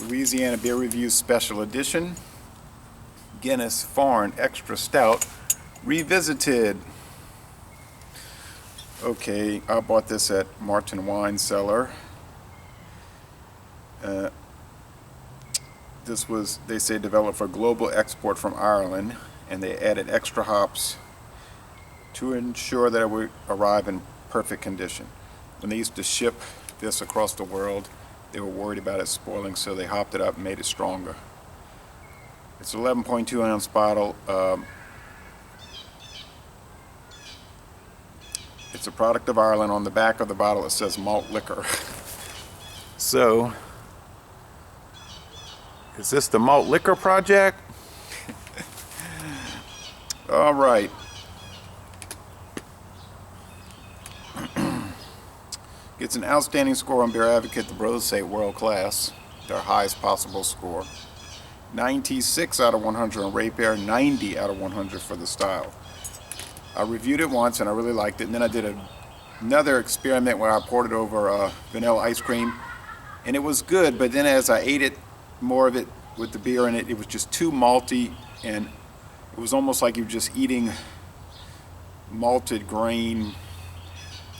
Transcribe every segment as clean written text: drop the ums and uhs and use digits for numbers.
Louisiana Beer Review Special Edition, Guinness Foreign Extra Stout, revisited. Okay, I bought this at Martin Wine Cellar. This was, they say, developed for global export from Ireland, and they added extra hops to ensure that it would arrive in perfect condition. When they used to ship this across the world, they were worried about it spoiling, so they hopped it up and made it stronger. It's an 11.2 ounce bottle. It's a product of Ireland. On the back of the bottle it says malt liquor. So, is this the malt liquor project? All right. Gets an outstanding score on Beer Advocate. The bros say world class, their highest possible score. 96 out of 100 on Rate Bear, 90 out of 100 for the style. I reviewed it once and I really liked it, and then I did another experiment where I poured it over vanilla ice cream, and it was good, but then as I ate it, more of it with the beer in it, it was just too malty, and it was almost like you were just eating malted grain,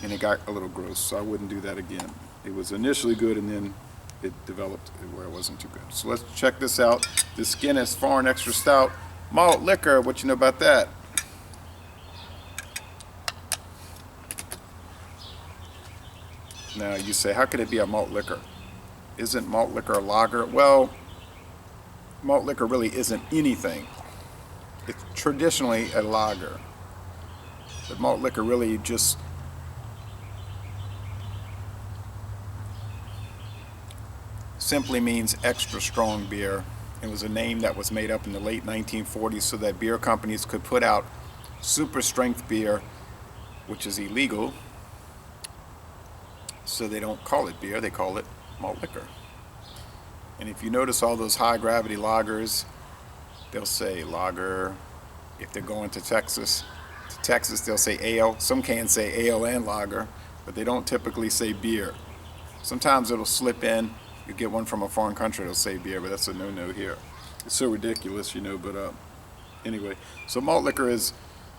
and it got a little gross, so I wouldn't do that again. It was initially good, and then it developed where it wasn't too good. So let's check this out. This Guinness Foreign Extra Stout malt liquor. What you know about that? Now you say, how could it be a malt liquor? Isn't malt liquor a lager? Well, malt liquor really isn't anything. It's traditionally a lager. But malt liquor really just simply means extra strong beer. It was a name that was made up in the late 1940s so that beer companies could put out super strength beer, which is illegal. So they don't call it beer, they call it malt liquor. And if you notice all those high gravity lagers, they'll say lager. If they're going to Texas, they'll say ale. Some can say ale and lager, but they don't typically say beer. Sometimes it'll slip in. You get one from a foreign country, it'll say beer, but that's a no-no here. It's so ridiculous, you know, but anyway. So malt liquor is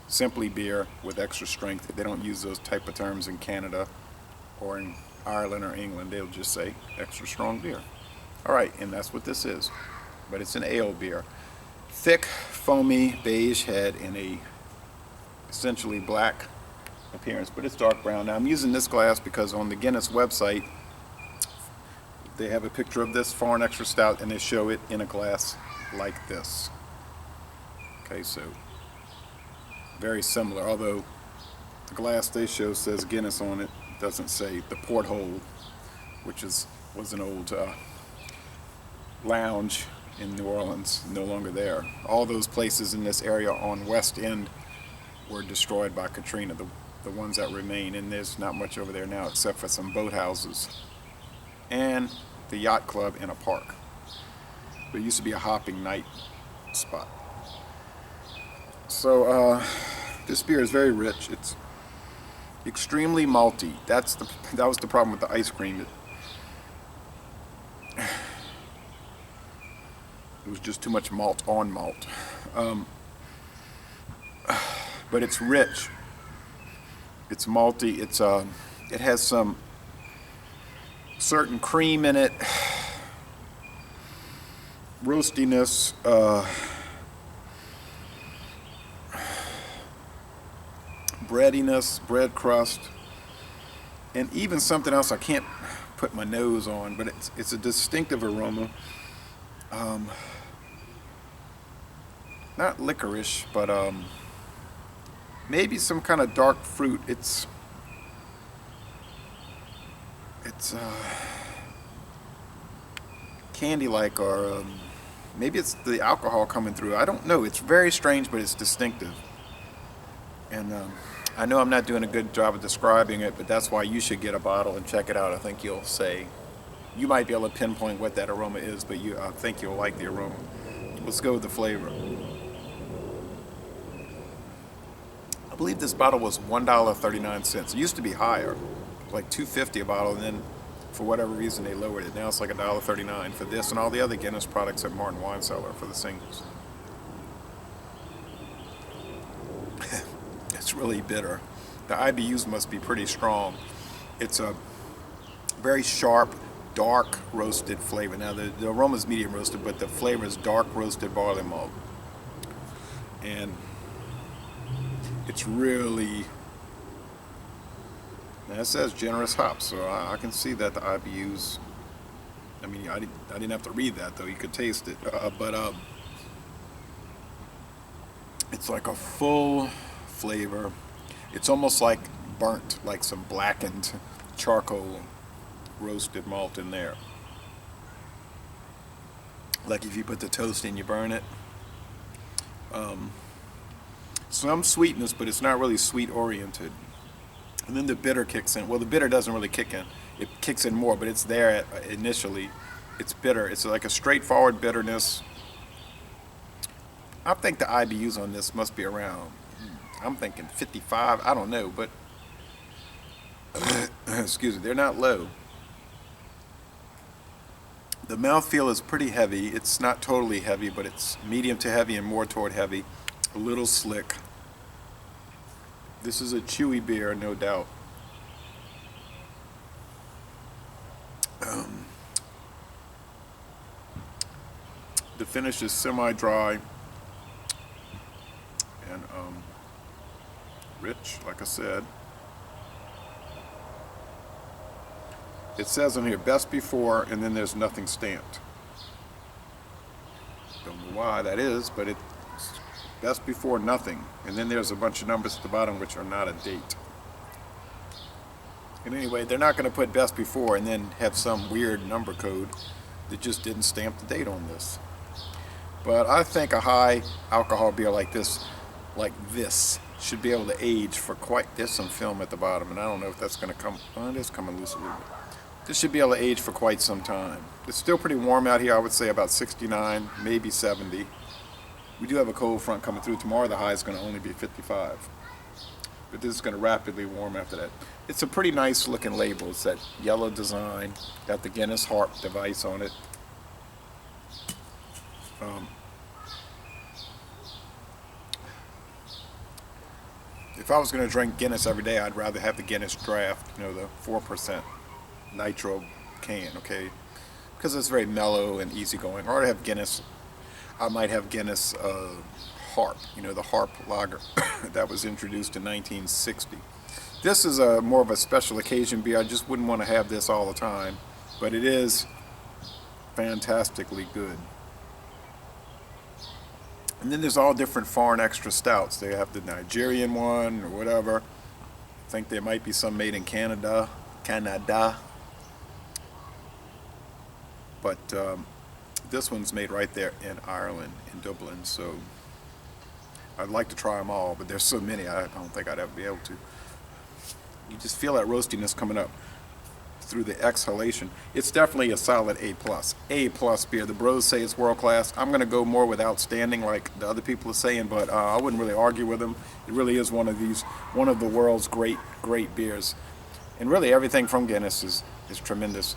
simply beer with extra strength. They don't use those type of terms in Canada or in Ireland or England. They'll just say extra strong beer. All right, and that's what this is. But it's an ale beer. Thick, foamy, beige head and a essentially black appearance, but it's dark brown. Now I'm using this glass because on the Guinness website, they have a picture of this Foreign Extra Stout and they show it in a glass like this. Okay, so very similar, although the glass they show says Guinness on it. It doesn't say the porthole, which was an old lounge in New Orleans, no longer there. All those places in this area on West End were destroyed by Katrina, the ones that remain, and there's not much over there now except for some boathouses and the yacht club in a park. There used to be a hopping night spot. So this beer is very rich. It's extremely malty. That was the problem with the ice cream. It was just too much malt on malt. But it's rich. It's malty. It has some certain cream in it, roastiness, breadiness, bread crust, and even something else I can't put my nose on, but it's a distinctive aroma. Not licorice, but maybe some kind of dark fruit. It's candy-like, or maybe it's the alcohol coming through. I don't know. It's very strange, but it's distinctive. And I know I'm not doing a good job of describing it, but that's why you should get a bottle and check it out. I think you'll say, you might be able to pinpoint what that aroma is, but I think you'll like the aroma. Let's go with the flavor. I believe this bottle was $1.39. It used to be higher, like $2.50 a bottle, and then For whatever reason, they lowered it. Now it's like $1.39 for this and all the other Guinness products at Martin Wine Cellar for the singles. It's really bitter. The IBUs must be pretty strong. It's a very sharp, dark roasted flavor. Now the aroma is medium roasted, but the flavor is dark roasted barley malt. And it's really, now it says generous hops, so I can see that the IBUs, I mean, I didn't have to read that though, you could taste it, but it's like a full flavor. It's almost like burnt, like some blackened charcoal roasted malt in there. Like if you put the toast in, you burn it. Some sweetness, but it's not really sweet oriented. And then the bitter kicks in. Well, the bitter doesn't really kick in. It kicks in more, but it's there initially. It's bitter. It's like a straightforward bitterness. I think the IBUs on this must be around, I'm thinking 55. I don't know, but excuse me, they're not low. The mouthfeel is pretty heavy. It's not totally heavy, but it's medium to heavy and more toward heavy. A little slick. This is a chewy beer, no doubt. The finish is semi-dry and rich, like I said. It says on here, best before, and then there's nothing stamped. Don't know why that is, but it's best before nothing. And then there's a bunch of numbers at the bottom which are not a date. And anyway, they're not going to put best before and then have some weird number code that just didn't stamp the date on this. But I think a high alcohol beer like this should be able to age for quite, there's some film at the bottom, and I don't know if that's going to come, oh, it is coming loose a little bit. This should be able to age for quite some time. It's still pretty warm out here. I would say about 69, maybe 70. We do have a cold front coming through. Tomorrow the high is going to only be 55. But this is going to rapidly warm after that. It's a pretty nice looking label. It's that yellow design. Got the Guinness harp device on it. If I was going to drink Guinness every day, I'd rather have the Guinness draft, you know, the 4% nitro can, okay? Because it's very mellow and easygoing. Or I'd have Guinness, I might have Guinness harp, you know, the harp lager that was introduced in 1960. This is a more of a special occasion beer. I just wouldn't want to have this all the time, but it is fantastically good. And then there's all different foreign extra stouts. They have the Nigerian one or whatever. I think there might be some made in Canada. But this one's made right there in Ireland, in Dublin. So I'd like to try them all, but there's so many I don't think I'd ever be able to. You just feel that roastiness coming up through the exhalation. It's definitely a solid A+. A+ beer. The bros say it's world class. I'm going to go more with outstanding like the other people are saying, but I wouldn't really argue with them. It really is one of the world's great beers. And really everything from Guinness is tremendous.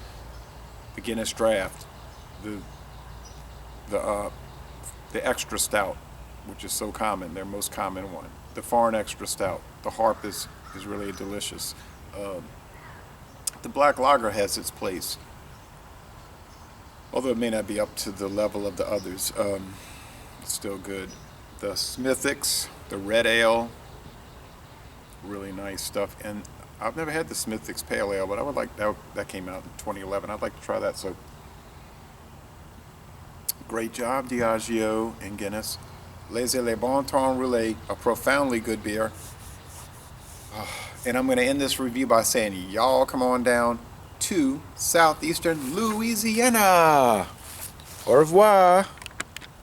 The Guinness draft, the extra stout, which is so common, their most common one. The foreign extra stout. The harp is really delicious. The black lager has its place, although it may not be up to the level of the others. It's still good. The Smithwick's, the red ale, really nice stuff. And I've never had the Smithwick's pale ale, but I would like that came out in 2011. I'd like to try that. So great job, Diageo and Guinness. Laissez le bon temps rouler, a profoundly good beer. And I'm going to end this review by saying, y'all come on down to southeastern Louisiana. Au revoir.